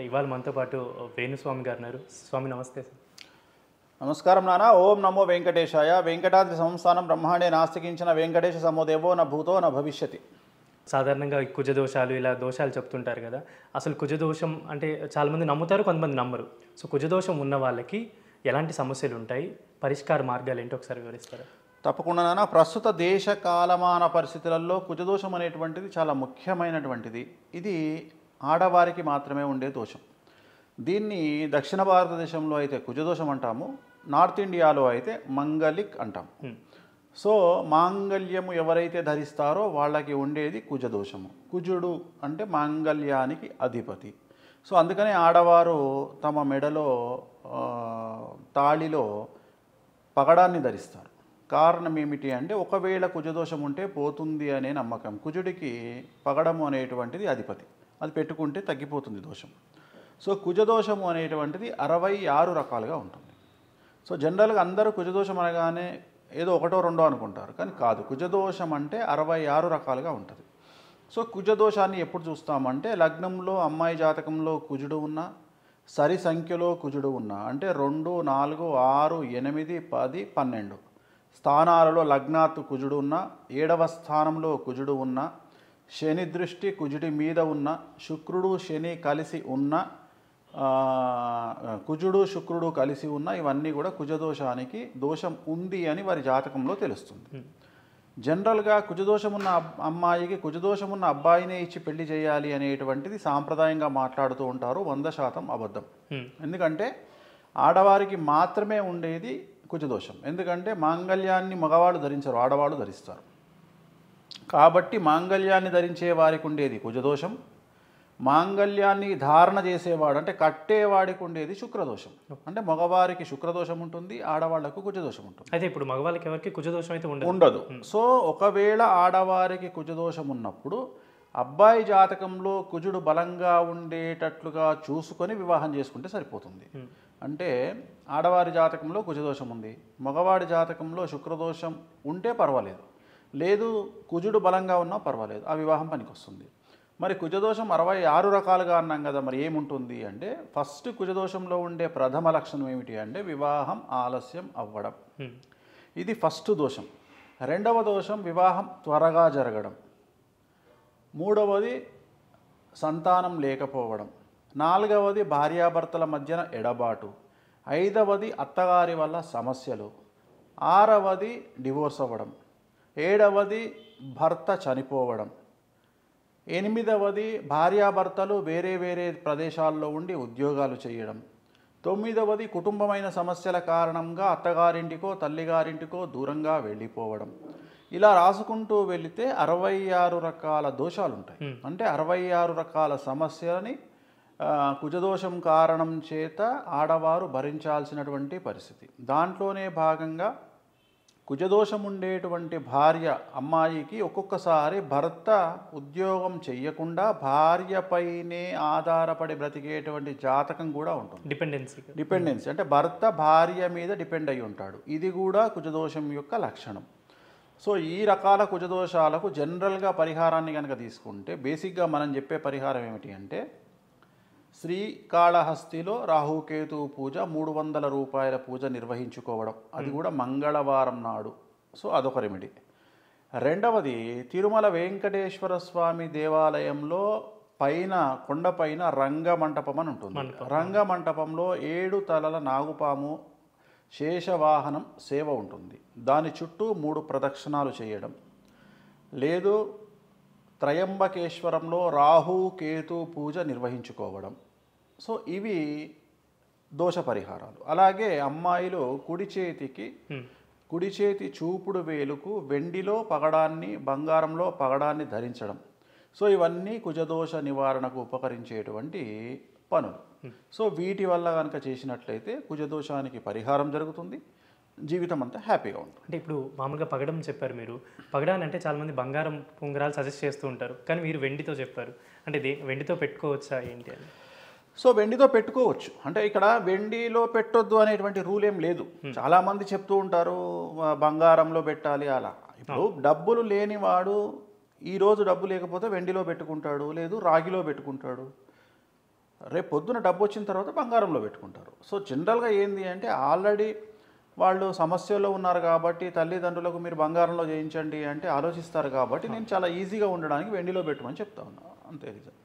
ఇవాళ మనతో పాటు వేణుస్వామి గారు ఉన్నారు. స్వామి నమస్తే సార్. నమస్కారం నాన్న. ఓం నమో వెంకటేశాయ. వెంకటాద్రి సంస్థానం బ్రహ్మాండే నాస్తికించిన వెంకటేశ సమోదేవో న భూతో న భవిష్యతి. సాధారణంగా ఈ కుజదోషాలు ఇలా దోషాలు చెప్తుంటారు కదా, అసలు కుజదోషం అంటే చాలామంది నమ్ముతారు, కొంతమంది నమ్మరు. సో కుజదోషం ఉన్న వాళ్ళకి ఎలాంటి సమస్యలు ఉంటాయి, పరిష్కార మార్గాలు ఏంటో ఒకసారి వివరిస్తారా? తప్పకుండా నాన్న. ప్రస్తుత దేశ కాలమాన పరిస్థితులలో కుజదోషం అనేటువంటిది చాలా ముఖ్యమైనటువంటిది. ఇది ఆడవారికి మాత్రమే ఉండే దోషం. దీన్ని దక్షిణ భారతదేశంలో అయితే కుజదోషం అంటాము, నార్త్ ఇండియాలో అయితే మంగళిక్ అంటాం. సో మాంగళ్యము ఎవరైతే ధరిస్తారో వాళ్ళకి ఉండేది కుజదోషము. కుజుడు అంటే మాంగళ్యానికి అధిపతి. సో అందుకనే ఆడవారు తమ మెడలో తాళిలో పగడాన్ని ధరిస్తారు. కారణం ఏమిటి అంటే ఒకవేళ కుజదోషం ఉంటే పోతుంది అనే నమ్మకం. కుజుడికి పగడము అనేటువంటిది అధిపతి, అది పెట్టుకుంటే తగ్గిపోతుంది దోషం. సో కుజదోషము అనేటువంటిది 66 రకాలుగా ఉంటుంది. సో జనరల్గా అందరూ కుజదోషం అనగానే ఏదో ఒకటో రెండో అనుకుంటారు, కానీ కాదు. కుజదోషం అంటే 66 రకాలుగా ఉంటుంది. సో కుజదోషాన్ని ఎప్పుడు చూస్తామంటే లగ్నంలో అమ్మాయి జాతకంలో కుజుడు ఉన్న, సరి సంఖ్యలో కుజుడు ఉన్న, అంటే 2, 4, 6, 8, 10, 12 స్థానాలలో లగ్నాత్తు కుజుడు ఉన్న, 7వ స్థానంలో కుజుడు ఉన్న, శని దృష్టి కుజుడి మీద ఉన్న, శుక్రుడు శని కలిసి ఉన్న, కుజుడు శుక్రుడు కలిసి ఉన్న, ఇవన్నీ కూడా కుజదోషానికి దోషం ఉంది అని వారి జాతకంలో తెలుస్తుంది. జనరల్గా కుజదోషం ఉన్న అమ్మాయికి కుజదోషం ఉన్న అబ్బాయినే ఇచ్చి పెళ్లి చేయాలి అనేటువంటిది సాంప్రదాయంగా మాట్లాడుతూ ఉంటారు. 100% అబద్ధం. ఎందుకంటే ఆడవారికి మాత్రమే ఉండేది కుజదోషం. ఎందుకంటే మాంగళ్యాన్ని మగవాళ్ళు ధరించరు, ఆడవాళ్ళు ధరిస్తారు. కాబట్టి మాంగళ్యాన్ని ధరించే వారికి ఉండేది కుజదోషం. మాంగళ్యాన్ని ధారణ చేసేవాడు అంటే కట్టేవాడికి ఉండేది శుక్రదోషం. అంటే మగవారికి శుక్రదోషం ఉంటుంది, ఆడవాళ్లకు కుజదోషం ఉంటుంది. అయితే ఇప్పుడు మగవాళ్ళకి ఎవరికి కుజదోషం అయితే ఉండదు. సో ఒకవేళ ఆడవారికి కుజదోషం ఉన్నప్పుడు అబ్బాయి జాతకంలో కుజుడు బలంగా ఉండేటట్లుగా చూసుకొని వివాహం చేసుకుంటే సరిపోతుంది. అంటే ఆడవారి జాతకంలో కుజదోషం ఉంది, మగవాడి జాతకంలో శుక్రదోషం ఉంటే పర్వాలేదు, లేదు కుజుడు బలంగా ఉన్నా పర్వాలేదు, ఆ వివాహం పనికొస్తుంది. మరి కుజదోషం 66 రకాలుగా అన్నాం కదా, మరి ఏముంటుంది అంటే ఫస్ట్ కుజదోషంలో ఉండే ప్రథమ లక్షణం ఏమిటి అంటే వివాహం ఆలస్యం అవ్వడం. ఇది ఫస్ట్ దోషం. రెండవ దోషం వివాహం త్వరగా జరగడం. మూడవది సంతానం లేకపోవడం. నాలుగవది భార్యాభర్తల మధ్యన ఎడబాటు. ఐదవది అత్తగారి వల్ల సమస్యలు. ఆరవది డివోర్స్ అవ్వడం. ఏడవది భర్త చనిపోవడం. ఎనిమిదవది భార్యాభర్తలు వేరే వేరే ప్రదేశాల్లో ఉండి ఉద్యోగాలు చేయడం. తొమ్మిదవది కుటుంబమైన సమస్యల కారణంగా అత్తగారింటికో తల్లిగారింటికో దూరంగా వెళ్ళిపోవడం. ఇలా రాసుకుంటూ వెళితే 66 రకాల దోషాలు ఉంటాయి. అంటే 66 రకాల సమస్యలని కుజదోషం కారణం చేత ఆడవారు భరించాల్సినటువంటి పరిస్థితి. దాంట్లోనే భాగంగా కుజదోషం ఉండేటువంటి భార్య అమ్మాయికి ఒక్కొక్కసారి భర్త ఉద్యోగం చెయ్యకుండా భార్యపైనే ఆధారపడి బ్రతికేటువంటి జాతకం కూడా ఉంటుంది. డిపెండెన్సీ అంటే భర్త భార్య మీద డిపెండ్ అయి ఉంటాడు. ఇది కూడా కుజదోషం యొక్క లక్షణం. సో ఈ రకాల కుజదోషాలకు జనరల్గా పరిహారాన్ని కనుక తీసుకుంటే బేసిక్గా మనం చెప్పే పరిహారం ఏమిటి అంటే శ్రీకాళహస్తిలో రాహుకేతు పూజ 300 రూపాయల పూజ నిర్వహించుకోవడం, అది కూడా మంగళవారం నాడు. సో అదొక రెమెడీ. రెండవది తిరుమల వెంకటేశ్వర స్వామి దేవాలయంలో పైన కొండపైన రంగమంటపం అని ఉంటుంది. రంగమంటపంలో 7 తలల నాగుపాము శేషవాహనం సేవ ఉంటుంది. దాని చుట్టూ 3 ప్రదక్షిణాలు చేయడం. లేదు త్రయంబకేశ్వరంలో రాహు కేతు పూజ నిర్వహించుకోవడం. సో ఇవి దోష పరిహారాలు. అలాగే అమ్మాయిలు కుడి చేతి చూపుడు వేలుకు వెండిలో పగడాన్ని బంగారంలో పగడాన్ని ధరించడం. సో ఇవన్నీ కుజదోష నివారణకు ఉపకరించేటువంటి పనులు. సో వీటి వల్ల కనుక చేసినట్లయితే కుజదోషానికి పరిహారం జరుగుతుంది, జీవితం అంతా హ్యాపీగా ఉంటుంది. అంటే ఇప్పుడు మామూలుగా పగడం చెప్పారు మీరు. పగడాన్ని అంటే చాలామంది బంగారం ఉంగరాలు సజెస్ట్ చేస్తూ ఉంటారు, కానీ మీరు వెండితో చెప్పారు. అంటే వెండితో పెట్టుకోవచ్చా ఏంటి అని? సో వెండితో పెట్టుకోవచ్చు. అంటే ఇక్కడ వెండిలో పెట్టొద్దు అనేటువంటి రూల్ ఏం లేదు. చాలామంది చెప్తూ ఉంటారు బంగారంలో పెట్టాలి అలా. ఇప్పుడు డబ్బులు లేనివాడు ఈరోజు డబ్బు లేకపోతే వెండిలో పెట్టుకుంటాడు, లేదు రాగిలో పెట్టుకుంటాడు. రేపు పొద్దున డబ్బు వచ్చిన తర్వాత బంగారంలో పెట్టుకుంటారు. సో జనరల్గా ఏంది అంటే ఆల్రెడీ వాళ్ళు సమస్యలో ఉన్నారు కాబట్టి తల్లిదండ్రులకు మీరు బంగారంలో చేయించండి అంటే ఆలోచిస్తారు కాబట్టి నేను చాలా ఈజీగా ఉండడానికి వెండిలో పెట్టమని చెప్తా ఉన్నా, అంతే రీజన్.